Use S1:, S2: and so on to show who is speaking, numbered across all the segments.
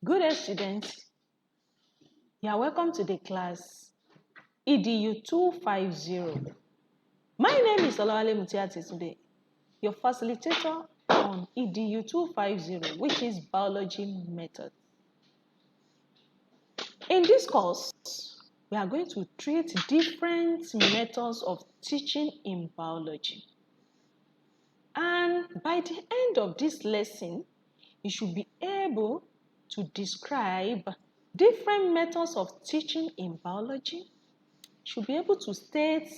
S1: Good day, students. You are welcome to the class EDU250. My name is Olawale Mutiati today, your facilitator on EDU250, which is biology method. In this course, we are going to treat different methods of teaching in biology. And by the end of this lesson, you should be able to describe different methods of teaching in biology, should be able to state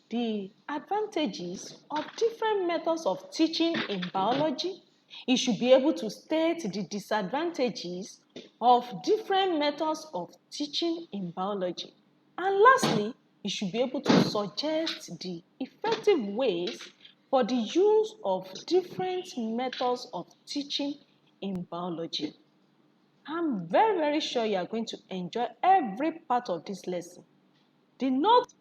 S1: the advantages of different methods of teaching in biology. You should be able to state the disadvantages of different methods of teaching in biology. And lastly, you should be able to suggest the effective ways for the use of different methods of teaching in biology. I'm very, very sure you are going to enjoy every part of this lesson. The note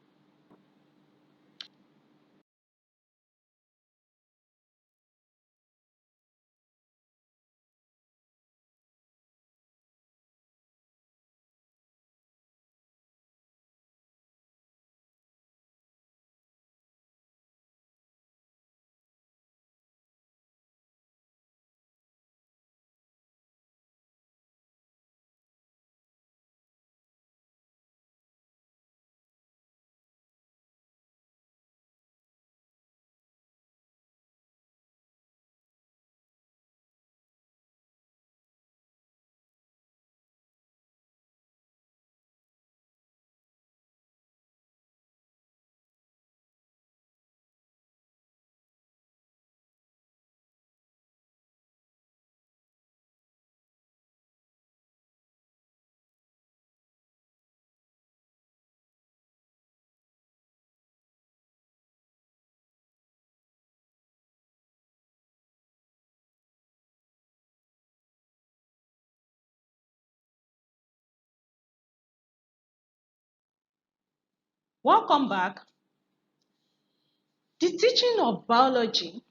S1: Welcome back. The teaching of biology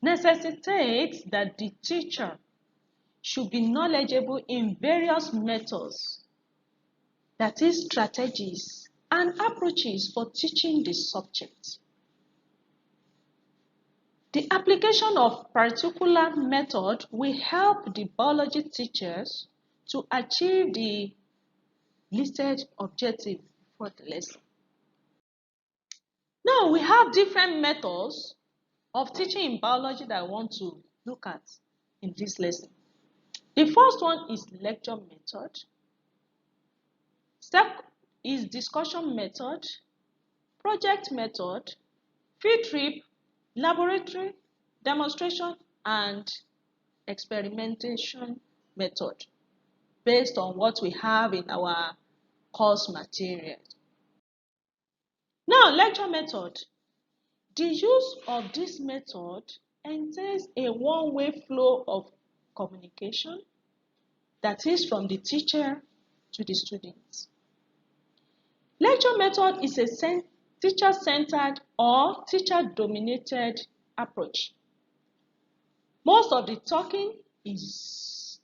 S1: necessitates that the teacher should be knowledgeable in various methods, that is, strategies and approaches for teaching the subject. The application of particular method will help the biology teachers to achieve the listed objective for the lesson. Now, we have different methods of teaching in biology that I want to look at in this lesson. The first one is lecture method. Step is discussion method, project method, field trip, laboratory, demonstration, and experimentation method based on what we have in our course material. Now, lecture method. The use of this method entails a one-way flow of communication, that is from the teacher to the students. Lecture method is a teacher-centered or teacher-dominated approach. Most of the talking is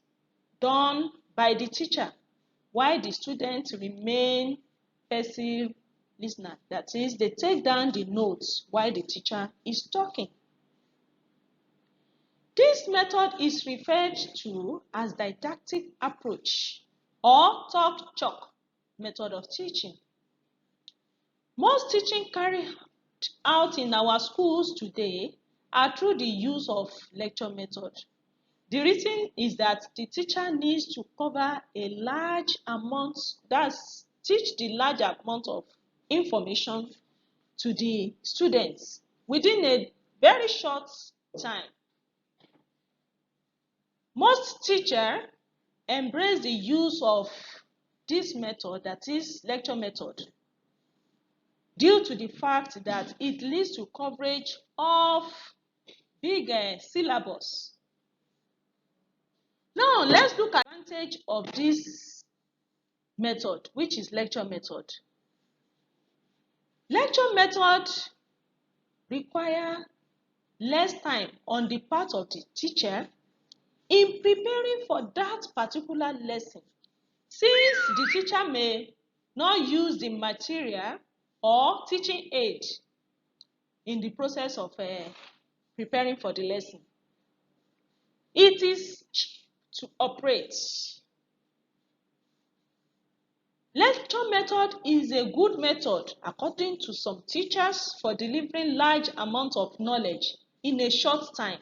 S1: done by the teacher, while the students remain passive listeners. That is, they take down the notes while the teacher is talking. This method is referred to as didactic approach or talk chalk method of teaching. Most teaching carried out in our schools today are through the use of lecture method. The reason is that the teacher needs to cover a large amount, that's teach the large amount of information to the students within a very short time. Most teachers embrace the use of this method, that is lecture method, due to the fact that it leads to coverage of big syllabus. Now, let's look at the advantage of this method, which is lecture method. Lecture method require less time on the part of the teacher In preparing for that particular lesson, since the teacher may not use the material or teaching aid in the process of preparing for the lesson, it is to operate. Lecture method is a good method according to some teachers for delivering large amounts of knowledge in a short time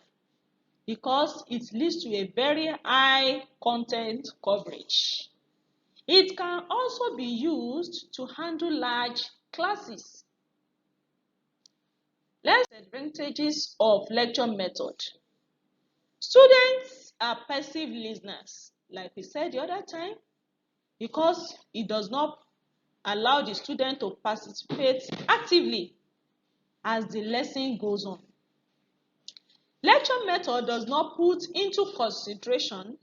S1: because it leads to a very high content coverage. It can also be used to handle large classes. Let's see the advantages of lecture method. Students are passive listeners, like we said the other time, because it does not allow the student to participate actively as the lesson goes on. Lecture method does not put into consideration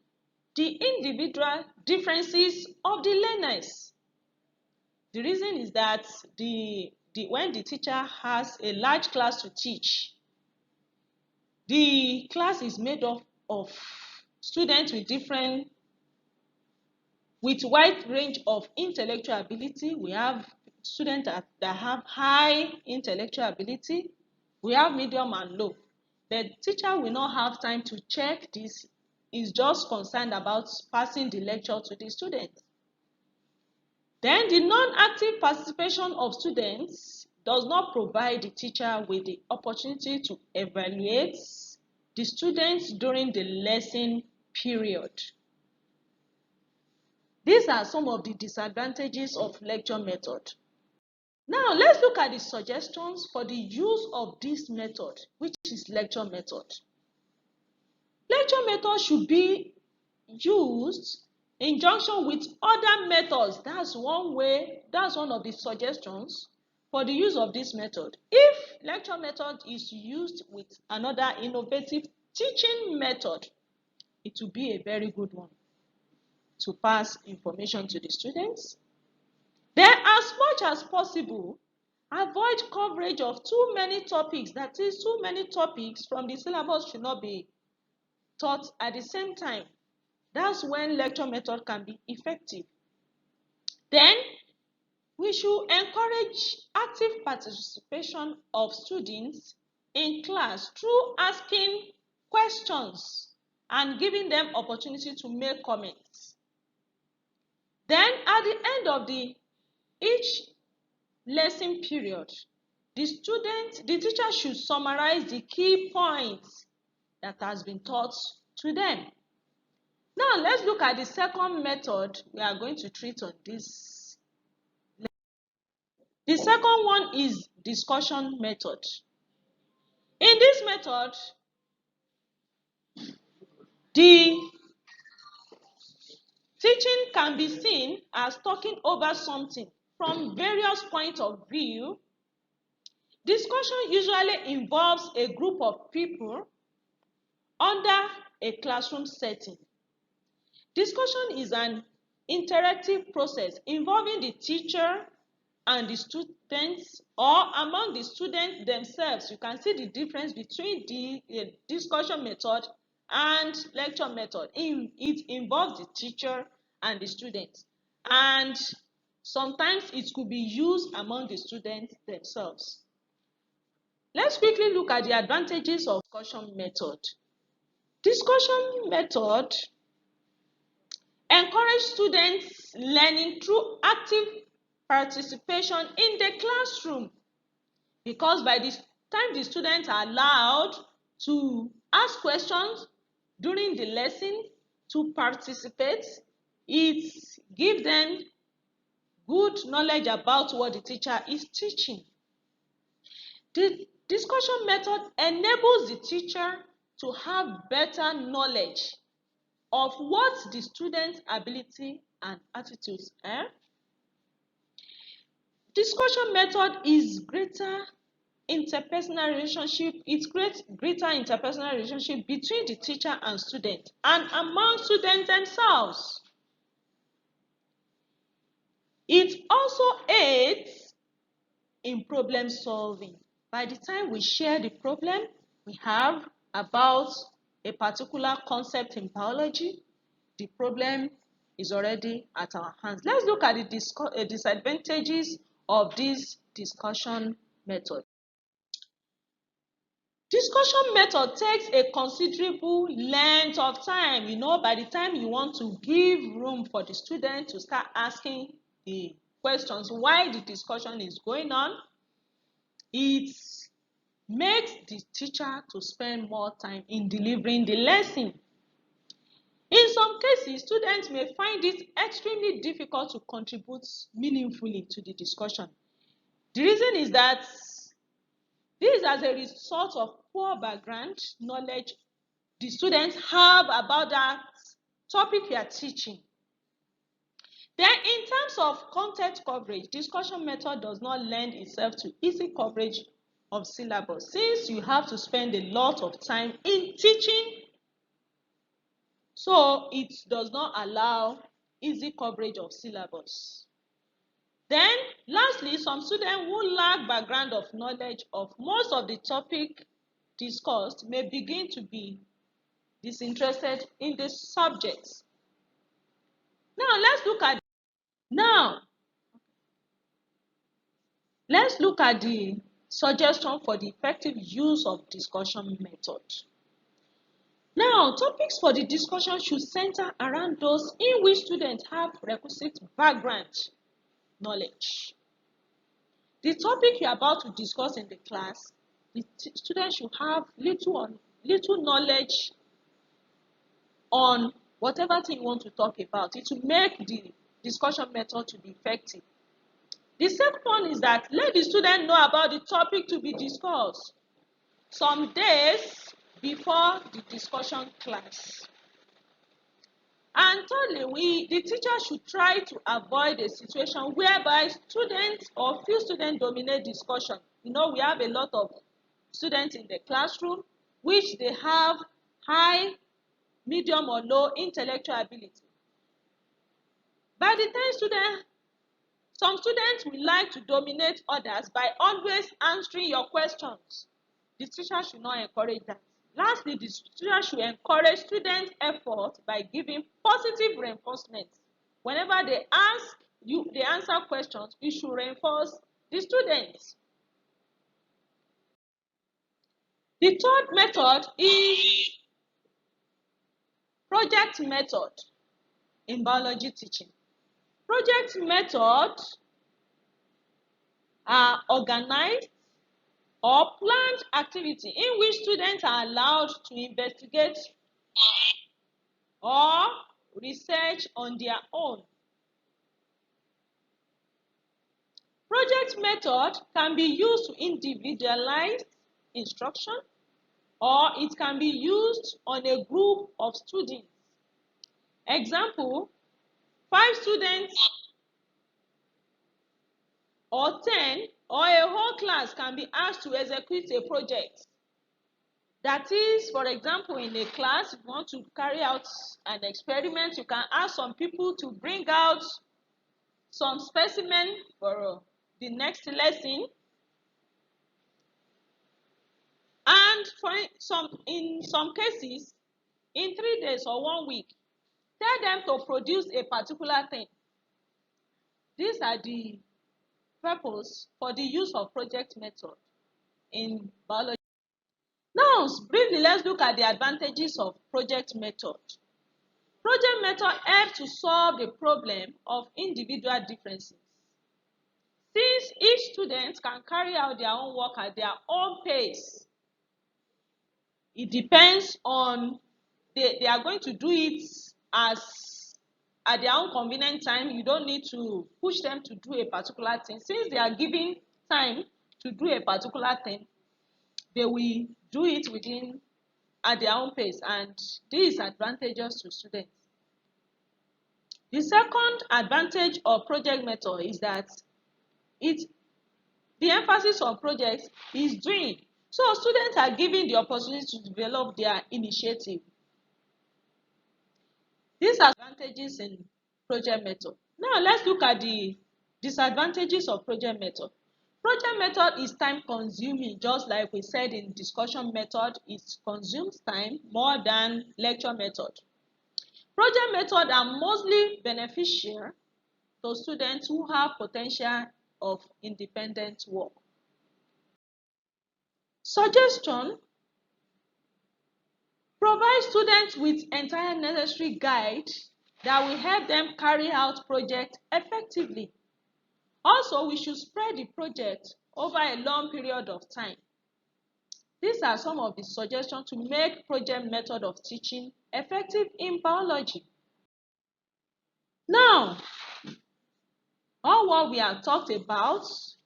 S1: the individual differences of the learners. The reason is that when the teacher has a large class to teach, the class is made up of students with wide range of intellectual ability. We have students that have high intellectual ability. We have medium and low. The teacher will not have time to check this. Is just concerned about passing the lecture to the students. Then the non-active participation of students does not provide the teacher with the opportunity to evaluate the students during the lesson period. These are some of the disadvantages of lecture method. Now, let's look at the suggestions for the use of this method, which is lecture method. Lecture method should be used in junction with other methods. That's one of the suggestions for the use of this method. If lecture method is used with another innovative teaching method, it will be a very good one to pass information to the students. Then, as much as possible, avoid coverage of too many topics. That is, too many topics from the syllabus should not be taught at the same time. That's when lecture method can be effective. Then, we should encourage active participation of students in class through asking questions and giving them opportunity to make comments. Then, at the end of each lesson period, the teacher should summarize the key points that has been taught to them. Now, let's look at the second method we are going to treat on this. The second one is discussion method. In this method, the teaching can be seen as talking over something from various points of view. Discussion usually involves a group of people under a classroom setting. Discussion is an interactive process involving the teacher and the students, or among the students themselves. You can see the difference between the discussion method and lecture method. It involves the teacher and the students, and sometimes it could be used among the students themselves. Let's quickly look at the advantages of discussion method. Discussion method encourage students learning through active participation in the classroom, because by the time the students are allowed to ask questions during the lesson, to participate, it gives them good knowledge about what the teacher is teaching. The discussion method enables the teacher to have better knowledge of what the student's ability and attitudes are. Discussion method is greater interpersonal relationship. It creates greater interpersonal relationship between the teacher and student and among students themselves. It also aids in problem solving. By the time we share the problem we have about a particular concept in biology, the problem is already at our hands. Let's look at the disadvantages of this discussion method. Discussion method takes a considerable length of time. By the time you want to give room for the student to start asking the questions while the discussion is going on, it makes the teacher to spend more time in delivering the lesson. In some cases, students may find it extremely difficult to contribute meaningfully to the discussion. The reason is that this is as a result of poor background knowledge the students have about that topic you are teaching. Then, in terms of content coverage, discussion method does not lend itself to easy coverage of syllabus since you have to spend a lot of time in teaching, so it does not allow easy coverage of syllabus. Then, lastly, some students who lack background of knowledge of most of the topic discussed may begin to be disinterested in the subject. Now, let's look at the suggestion for the effective use of discussion method. Now, topics for the discussion should center around those in which students have requisite background knowledge. The topic you are about to discuss in the class, the students should have little knowledge on whatever thing you want to talk about. It will make the discussion method to be effective. The second one is that let the student know about the topic to be discussed some days before the discussion class. And thirdly, the teacher should try to avoid a situation whereby students or few students dominate discussion. We have a lot of students in the classroom which they have high, medium or low intellectual ability. By the time some students will like to dominate others by always answering your questions. The teacher should not encourage that. Lastly, the teacher should encourage students' effort by giving positive reinforcement. Whenever they answer questions, you should reinforce the students. The third method is project method in biology teaching. Project methods are organized or planned activity in which students are allowed to investigate or research on their own. Project method can be used to individualize instruction, or it can be used on a group of students. Example, 5 students or 10 or a whole class can be asked to execute a project. That is, for example, in a class, if you want to carry out an experiment, you can ask some people to bring out some specimen for the next lesson. And in some cases, in 3 days or 1 week, tell them to produce a particular thing. These are the purpose for the use of project method in biology. Now, briefly, let's look at the advantages of project method. Project method helps to solve the problem of individual differences. Since each student can carry out their own work at their own pace, it depends on, they are going to do it at their own convenient time. You don't need to push them to do a particular thing. Since they are given time to do a particular thing, they will do it at their own pace, and this is advantageous to students. The second advantage of project method is that the emphasis on projects is doing. So students are given the opportunity to develop their initiative. These are advantages in project method. Now let's look at the disadvantages of project method. Project method is time consuming, just like we said in discussion method, it consumes time more than lecture method. Project method are mostly beneficial to students who have potential of independent work. Suggestion: provide students with entire necessary guide that will help them carry out project effectively. Also, we should spread the project over a long period of time. These are some of the suggestions to make project method of teaching effective in biology. Now, all what we have talked about,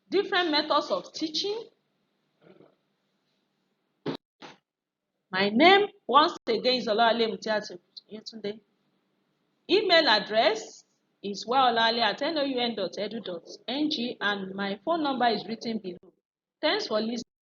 S1: different methods of teaching. My name, once again, is Olawale Mutiatu Yetunde. Email address is waolale@noun.edu.ng and my phone number is written below. Thanks for listening.